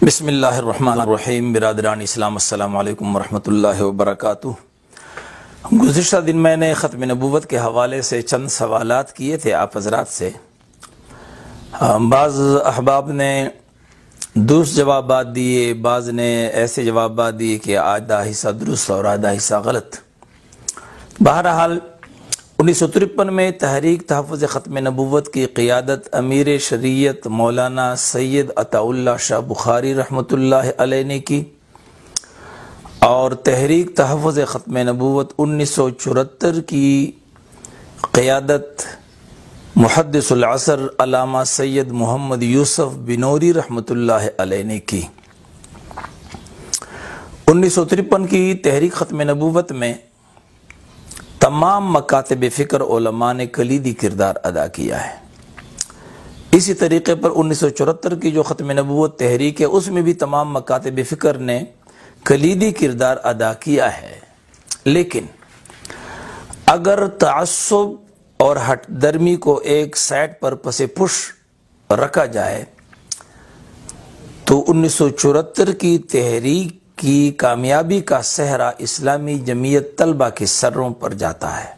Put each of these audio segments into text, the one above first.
بسم اللہ الرحمن الرحیم۔ برادران اسلام السلام علیکم ورحمۃ اللہ وبرکاتہ۔ گزشتہ دن میں نے ختم نبوت کے حوالے سے چند سوالات کیے تھے آپ حضرات سے۔ بعض احباب نے درست جوابات دیے، بعض نے ایسے جوابات دیے کہ آدھا حصہ درست اور آدھا حصہ غلط۔ بہرحال 1953 میں تحریک تحفظ ختم نبوت کی قیادت امیر شریعت مولانا سید عطا اللہ شاہ بخاری رحمۃ اللہ علیہ نے کی، اور تحریک تحفظ ختم نبوت 1974 کی قیادت محدث العصر علامہ سید محمد یوسف بنوری رحمۃ اللہ علیہ نے کی۔ 1953 کی تحریک ختم نبوت میں تمام مکاتب فکر علماء نے کلیدی کردار ادا کیا ہے۔ اسی طریقے پر 1974 کی جو ختم نبوت تحریک ہے، اس میں بھی تمام مکاتب فکر نے کلیدی کردار ادا کیا ہے۔ لیکن اگر تعصب اور ہٹ درمی کو ایک سائٹ پر پس پش رکھا جائے تو 1974 کی تحریک کی کامیابی کا صحرا اسلامی جمعیت طلبہ کے سروں پر جاتا ہے،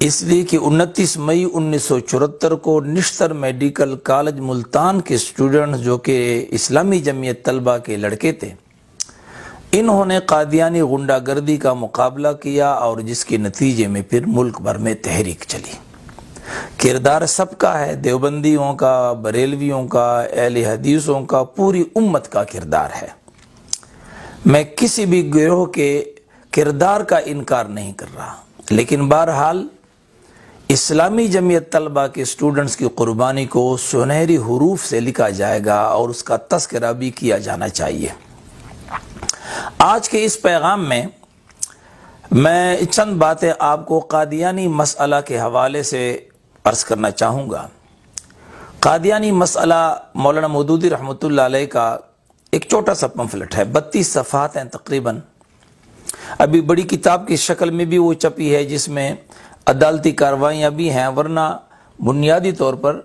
اس لیے کہ 29 مئی 1974 کو نشتر میڈیکل کالج ملتان کے اسٹوڈنٹس جو کہ اسلامی جمعیت طلبہ کے لڑکے تھے، انہوں نے قادیانی غنڈہ گردی کا مقابلہ کیا، اور جس کے نتیجے میں پھر ملک بھر میں تحریک چلی۔ کردار سب کا ہے، دیوبندیوں کا، بریلویوں کا، اہل حدیثوں کا، پوری امت کا کردار ہے۔ میں کسی بھی گروہ کے کردار کا انکار نہیں کر رہا، لیکن بہرحال اسلامی جمعیت طلبہ کے اسٹوڈنٹس کی قربانی کو سنہری حروف سے لکھا جائے گا اور اس کا تذکرہ بھی کیا جانا چاہیے۔ آج کے اس پیغام میں چند باتیں آپ کو قادیانی مسئلہ کے حوالے سے عرض کرنا چاہوں گا۔ قادیانی مسئلہ مولانا مودودی رحمۃ اللہ علیہ کا ایک چھوٹا سا پمفلٹ ہے، 32 صفحات ہیں تقریباً۔ ابھی بڑی کتاب کی شکل میں بھی وہ چھپی ہے، جس میں عدالتی کارروائیاں بھی ہیں، ورنہ بنیادی طور پر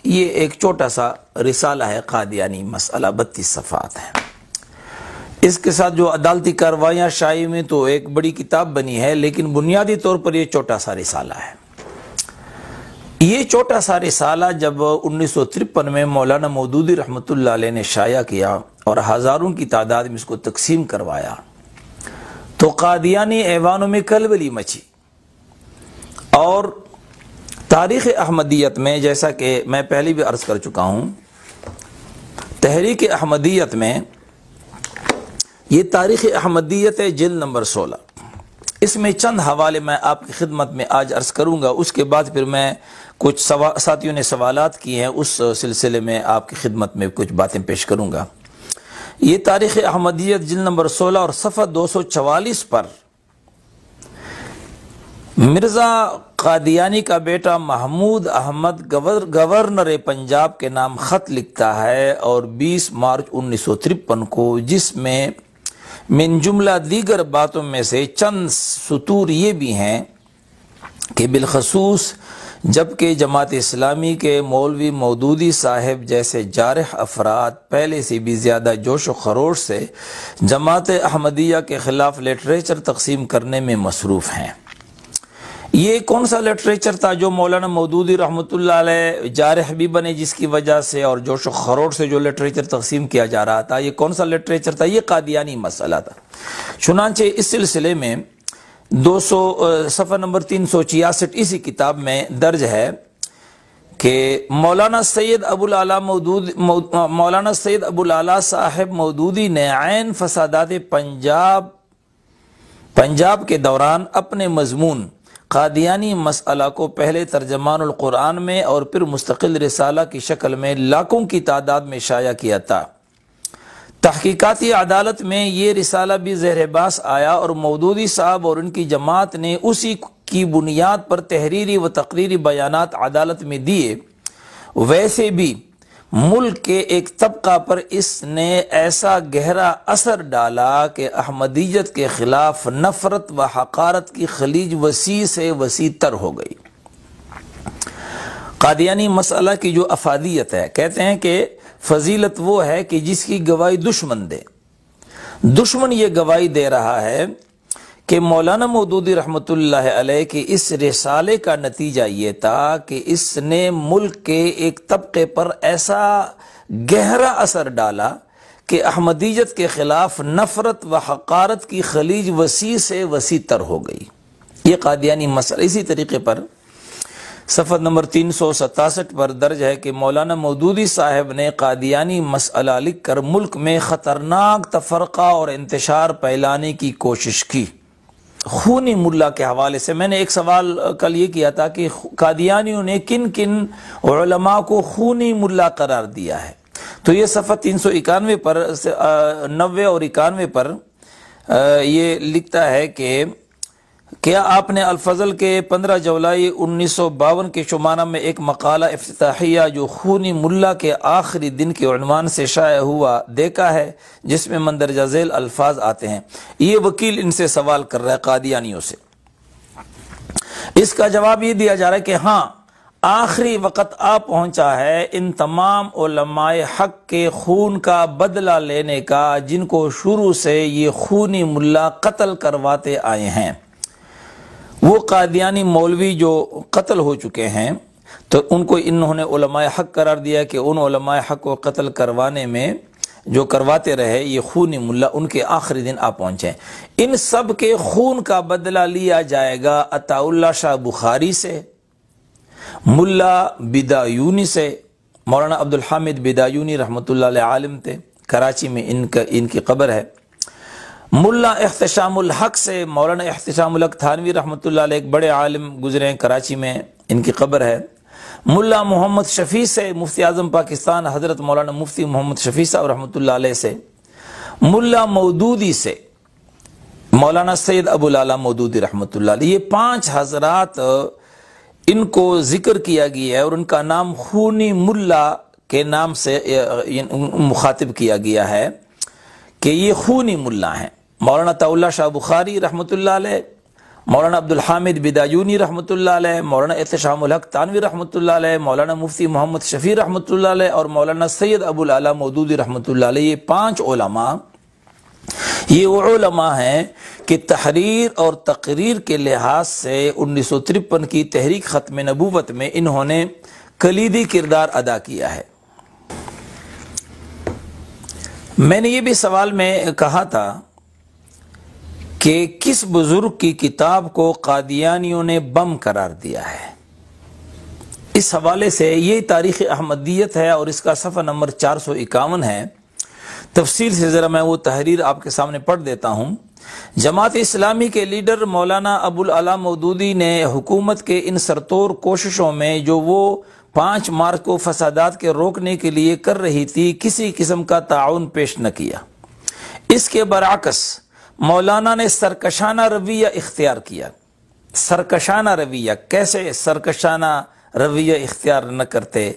یہ ایک چھوٹا سا رسالہ ہے قادیانی مسئلہ، 32 صفحات ہیں۔ اس کے ساتھ جو عدالتی کارروائیاں شائع میں تو ایک بڑی کتاب بنی ہے، لیکن بنیادی طور پر یہ چھوٹا سا رسالہ ہے۔ یہ چھوٹا سا رسالہ جب 1953 میں مولانا مودودی رحمۃ اللہ علیہ نے شائع کیا اور ہزاروں کی تعداد میں اس کو تقسیم کروایا تو قادیانی ایوانوں میں کلبلی مچی، اور تاریخ احمدیت میں، جیسا کہ میں پہلے بھی عرض کر چکا ہوں، تحریک احمدیت میں یہ تاریخ احمدیت ہے جلد نمبر 16۔ اس میں چند حوالے میں آپ کی خدمت میں آج عرض کروں گا، اس کے بعد پھر میں کچھ ساتھیوں نے سوالات کیے ہیں، اس سلسلے میں آپ کی خدمت میں کچھ باتیں پیش کروں گا۔ یہ تاریخ احمدیت جلد نمبر 16 اور صفحہ 244 پر مرزا قادیانی کا بیٹا محمود احمد گورنر پنجاب کے نام خط لکھتا ہے، اور 20 مارچ 1953 کو، جس میں من جملہ دیگر باتوں میں سے چند سطور یہ بھی ہیں کہ بالخصوص جبکہ جماعت اسلامی کے مولوی مودودی صاحب جیسے جارح افراد پہلے سے بھی زیادہ جوش و خروش سے جماعت احمدیہ کے خلاف لٹریچر تقسیم کرنے میں مصروف ہیں۔ یہ کون سا لٹریچر تھا جو مولانا مودودی رحمۃ اللہ علیہ جارح بھی بنے جس کی وجہ سے، اور جوش و خروش سے جو لٹریچر تقسیم کیا جا رہا تھا، یہ کون سا لٹریچر تھا؟ یہ قادیانی مسئلہ تھا۔ چنانچہ اس سلسلے میں 200 صفحہ نمبر 366 اسی کتاب میں درج ہے کہ مولانا سید ابو الاعلیٰ صاحب مودودی نے عین فسادات پنجاب کے دوران اپنے مضمون قادیانی مسئلہ کو پہلے ترجمان القرآن میں اور پھر مستقل رسالہ کی شکل میں لاکھوں کی تعداد میں شائع کیا تھا۔ تحقیقاتی عدالت میں یہ رسالہ بھی زیر بحث آیا، اور مودودی صاحب اور ان کی جماعت نے اسی کی بنیاد پر تحریری و تقریری بیانات عدالت میں دیے۔ ویسے بھی ملک کے ایک طبقہ پر اس نے ایسا گہرا اثر ڈالا کہ احمدیت کے خلاف نفرت و حقارت کی خلیج وسیع سے وسیع تر ہو گئی۔ قادیانی مسئلہ کی جو افادیت ہے، کہتے ہیں کہ فضیلت وہ ہے کہ جس کی گواہی دشمن دے۔ دشمن یہ گواہی دے رہا ہے کہ مولانا مودودی رحمۃ اللہ علیہ کے اس رسالے کا نتیجہ یہ تھا کہ اس نے ملک کے ایک طبقے پر ایسا گہرا اثر ڈالا کہ احمدیت کے خلاف نفرت و حقارت کی خلیج وسیع سے وسیع تر ہو گئی۔ یہ قادیانی مسئلہ اسی طریقے پر صفحہ نمبر 367 پر درج ہے کہ مولانا مودودی صاحب نے قادیانی مسئلہ لکھ کر ملک میں خطرناک تفرقہ اور انتشار پھیلانے کی کوشش کی۔ خونی ملا کے حوالے سے میں نے ایک سوال کل یہ کیا تھا کہ قادیانیوں نے کن کن علماء کو خونی ملا قرار دیا ہے، تو یہ صفحہ 391 پر 90 اور 91 پر یہ لکھتا ہے کہ کیا آپ نے الفضل کے 15 جولائی 1952 کے شمارہ میں ایک مقالہ افتتاحیہ جو خونی ملا کے آخری دن کے عنوان سے شائع ہوا دیکھا ہے، جس میں مندرجہ ذیل الفاظ آتے ہیں؟ یہ وکیل ان سے سوال کر رہا ہے قادیانیوں سے۔ اس کا جواب یہ دیا جا رہا ہے کہ ہاں، آخری وقت آ پہنچا ہے ان تمام علماء حق کے خون کا بدلہ لینے کا جن کو شروع سے یہ خونی ملا قتل کرواتے آئے ہیں۔ وہ قادیانی مولوی جو قتل ہو چکے ہیں تو ان کو انہوں نے علماء حق قرار دیا کہ ان علماء حق کو قتل کروانے میں جو کرواتے رہے یہ خونی ملا ان کے آخری دن آ پہنچے۔ ان سب کے خون کا بدلہ لیا جائے گا عطا اللہ شاہ بخاری سے، ملا بدایونی سے۔ مولانا عبدالحامد بدایونی رحمۃ اللہ علیہ عالم تھے، کراچی میں ان کی قبر ہے۔ ملا احتشام الحق سے، مولانا احتشام الحق تھانوی رحمۃ اللہ علیہ ایک بڑے عالم گزرے ہیں کراچی میں، ان کی قبر ہے۔ ملا محمد شفیع سے، مفتی اعظم پاکستان حضرت مولانا مفتی محمد شفیع صاحب رحمۃ اللہ علیہ سے۔ ملا مودودی سے مولانا سید ابو العلا مودودی رحمۃ اللہ علیہ۔ یہ 5 حضرات ان کو ذکر کیا گیا ہے اور ان کا نام خونی ملا کے نام سے مخاطب کیا گیا ہے کہ یہ خونی ملا ہیں۔ مولانا عطا اللہ شاہ بخاری رحمۃ اللہ علیہ، مولانا عبدالحامد بدایونی رحمۃ اللہ علیہ، مولانا احتشام الحق تانوی رحمۃ اللہ علیہ، مولانا مفتی محمد شفیع رحمۃ اللہ علیہ اور مولانا سید ابو العلا مودودی رحمۃ اللہ علیہ۔ یہ 5 علماء، یہ وہ علماء ہیں کہ تحریر اور تقریر کے لحاظ سے 1953 کی تحریک ختم نبوت میں انہوں نے کلیدی کردار ادا کیا ہے۔ میں نے یہ بھی سوال میں کہا تھا کہ کس بزرگ کی کتاب کو قادیانیوں نے بم قرار دیا ہے؟ اس حوالے سے یہ تاریخ احمدیت ہے اور اس کا صفحہ نمبر 451 ہے۔ تفصیل سے ذرا میں وہ تحریر آپ کے سامنے پڑھ دیتا ہوں۔ جماعت اسلامی کے لیڈر مولانا ابو العلا مودودی نے حکومت کے ان سرتور کوششوں میں جو وہ 5 مارچ کو فسادات کے روکنے کے لیے کر رہی تھی کسی قسم کا تعاون پیش نہ کیا۔ اس کے برعکس مولانا نے سرکشانہ رویہ اختیار کیا۔ سرکشانہ رویہ، کیسے سرکشانہ رویہ اختیار نہ کرتے؟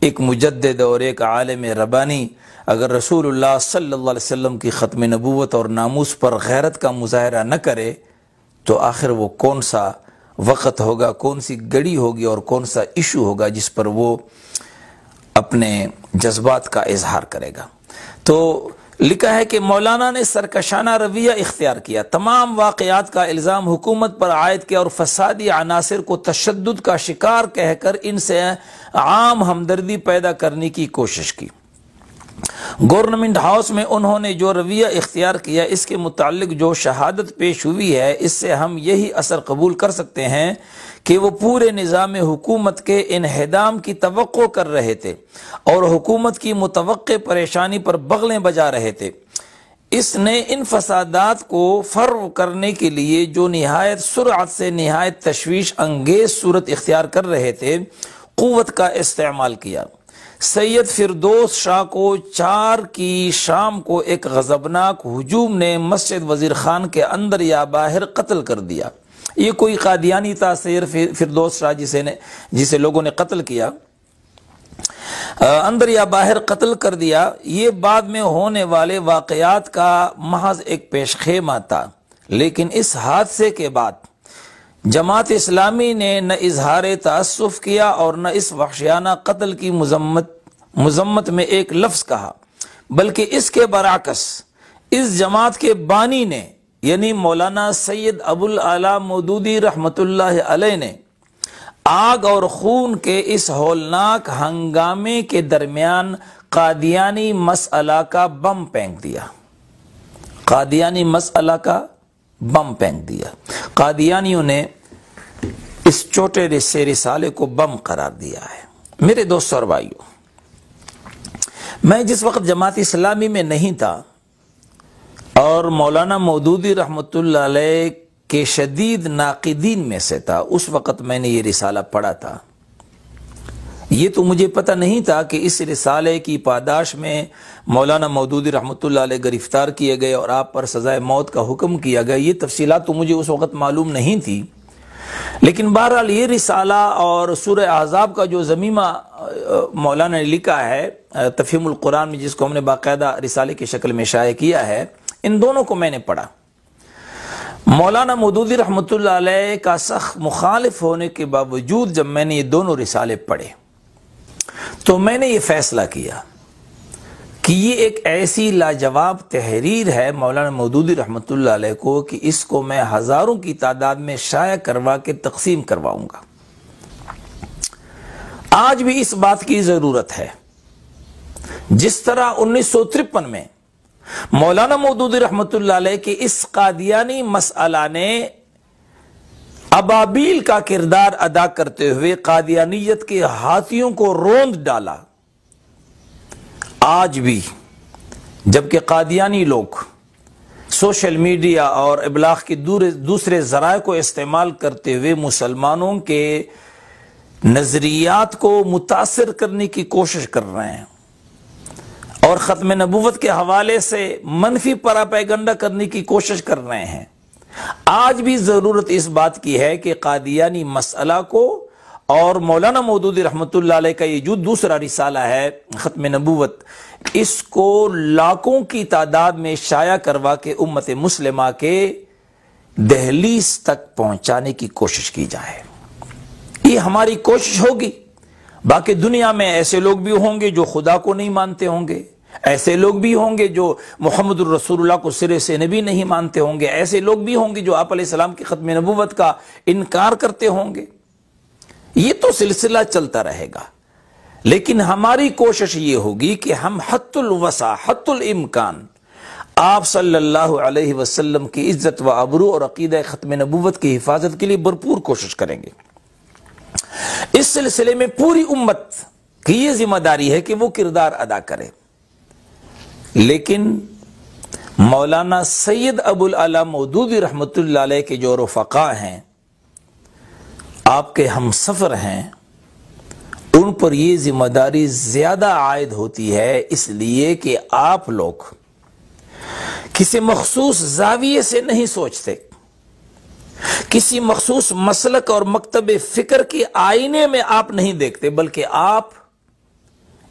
ایک مجدد اور ایک عالم ربانی اگر رسول اللہ صلی اللہ علیہ وسلم کی ختم نبوت اور ناموس پر غیرت کا مظاہرہ نہ کرے تو آخر وہ کون سا وقت ہوگا، کون سی گڑی ہوگی اور کون سا ایشو ہوگا جس پر وہ اپنے جذبات کا اظہار کرے گا؟ تو لکھا ہے کہ مولانا نے سرکشانہ رویہ اختیار کیا، تمام واقعات کا الزام حکومت پر عائد کیا اور فسادی عناصر کو تشدد کا شکار کہہ کر ان سے عام ہمدردی پیدا کرنے کی کوشش کی۔ گورنمنٹ ہاؤس میں انہوں نے جو رویہ اختیار کیا اس کے متعلق جو شہادت پیش ہوئی ہے اس سے ہم یہی اثر قبول کر سکتے ہیں کہ وہ پورے نظام حکومت کے انہدام کی توقع کر رہے تھے اور حکومت کی متوقع پریشانی پر بغلیں بجا رہے تھے۔ اس نے ان فسادات کو فرو کرنے کے لیے جو نہایت سرعت سے نہایت تشویش انگیز صورت اختیار کر رہے تھے قوت کا استعمال کیا۔ سید فردوس شاہ کو 4 کی شام کو ایک غضبناک ہجوم نے مسجد وزیر خان کے اندر یا باہر قتل کر دیا۔ یہ کوئی قادیانی تھا سید فردوس شاہ جسے لوگوں نے قتل کیا، اندر یا باہر قتل کر دیا۔ یہ بعد میں ہونے والے واقعات کا محض ایک پیش خیمہ تھا، لیکن اس حادثے کے بعد جماعت اسلامی نے نہ اظہار تأسف کیا اور نہ اس وحشیانہ قتل کی مذمت میں ایک لفظ کہا، بلکہ اس کے برعکس اس جماعت کے بانی نے یعنی مولانا سید ابوالعلا مودودی رحمۃ اللہ علیہ نے آگ اور خون کے اس ہولناک ہنگامے کے درمیان قادیانی مسئلہ کا بم پھینک دیا۔ قادیانی مسئلہ کا بم پھینک دیا۔ قادیانیوں نے اس چھوٹے سے رسالے کو بم قرار دیا ہے۔ میرے دوستوں اور بھائیوں، میں جس وقت جماعت اسلامی میں نہیں تھا اور مولانا مودودی رحمۃ اللہ علیہ کے شدید ناقدین میں سے تھا، اس وقت میں نے یہ رسالہ پڑھا تھا۔ یہ تو مجھے پتہ نہیں تھا کہ اس رسالے کی پاداش میں مولانا مودودی رحمۃ اللہ علیہ گرفتار کیے گئے اور آپ پر سزائے موت کا حکم کیا گیا۔ یہ تفصیلات تو مجھے اس وقت معلوم نہیں تھی، لیکن بہرحال یہ رسالہ اور سورہ احزاب کا جو ضمیمہ مولانا نے لکھا ہے تفہیم القرآن میں، جس کو ہم نے باقاعدہ رسالے کی شکل میں شائع کیا ہے، ان دونوں کو میں نے پڑھا۔ مولانا مودودی رحمۃ اللہ علیہ کا سخت مخالف ہونے کے باوجود جب میں نے یہ دونوں رسالے پڑھے تو میں نے یہ فیصلہ کیا کہ یہ ایک ایسی لاجواب تحریر ہے مولانا مودودی رحمۃ اللہ علیہ کو کہ اس کو میں ہزاروں کی تعداد میں شائع کروا کے تقسیم کرواؤں گا۔ آج بھی اس بات کی ضرورت ہے، جس طرح 1953 میں مولانا مودودی رحمۃ اللہ علیہ کے اس قادیانی مسئلہ نے ابابیل کا کردار ادا کرتے ہوئے قادیانیت کے ہاتھیوں کو روند ڈالا، آج بھی جبکہ قادیانی لوگ سوشل میڈیا اور ابلاغ کے دوسرے ذرائع کو استعمال کرتے ہوئے مسلمانوں کے نظریات کو متاثر کرنے کی کوشش کر رہے ہیں اور ختم نبوت کے حوالے سے منفی پراپیگنڈا کرنے کی کوشش کر رہے ہیں، آج بھی ضرورت اس بات کی ہے کہ قادیانی مسئلہ کو اور مولانا مودودی رحمۃ اللہ علیہ کا یہ جو دوسرا رسالہ ہے ختم نبوت، اس کو لاکھوں کی تعداد میں شائع کروا کے امت مسلمہ کے دہلیز تک پہنچانے کی کوشش کی جائے۔ یہ ہماری کوشش ہوگی۔ باقی دنیا میں ایسے لوگ بھی ہوں گے جو خدا کو نہیں مانتے ہوں گے، ایسے لوگ بھی ہوں گے جو محمد الرسول اللہ کو سرے سے نبی نہیں مانتے ہوں گے، ایسے لوگ بھی ہوں گے جو آپ علیہ السلام کی ختم نبوت کا انکار کرتے ہوں گے۔ یہ تو سلسلہ چلتا رہے گا، لیکن ہماری کوشش یہ ہوگی کہ ہم حت الوسع حت الامکان آپ صلی اللہ علیہ وسلم کی عزت و آبرو اور عقیدہ ختم نبوت کی حفاظت کے لیے بھرپور کوشش کریں گے۔ اس سلسلے میں پوری امت کی یہ ذمہ داری ہے کہ وہ کردار ادا کرے، لیکن مولانا سید ابوالعلا مودودی رحمۃ اللہ علیہ کے جو رفقا ہیں، آپ کے ہم سفر ہیں، ان پر یہ ذمہ داری زیادہ عائد ہوتی ہے، اس لیے کہ آپ لوگ کسی مخصوص زاویے سے نہیں سوچتے، کسی مخصوص مسلک اور مکتب فکر کے آئینے میں آپ نہیں دیکھتے، بلکہ آپ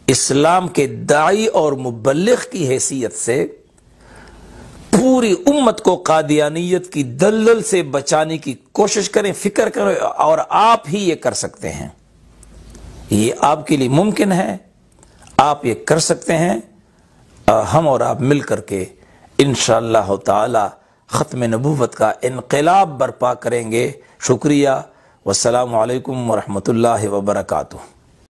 اسلام کے داعی اور مبلغ کی حیثیت سے پوری امت کو قادیانیت کی دلدل سے بچانے کی کوشش کریں، فکر کریں، اور آپ ہی یہ کر سکتے ہیں۔ یہ آپ کے لیے ممکن ہے، آپ یہ کر سکتے ہیں۔ ہم اور آپ مل کر کے انشاءاللہ تعالی ختم نبوت کا انقلاب برپا کریں گے۔ شکریہ، والسلام علیکم ورحمۃ اللہ وبرکاتہ۔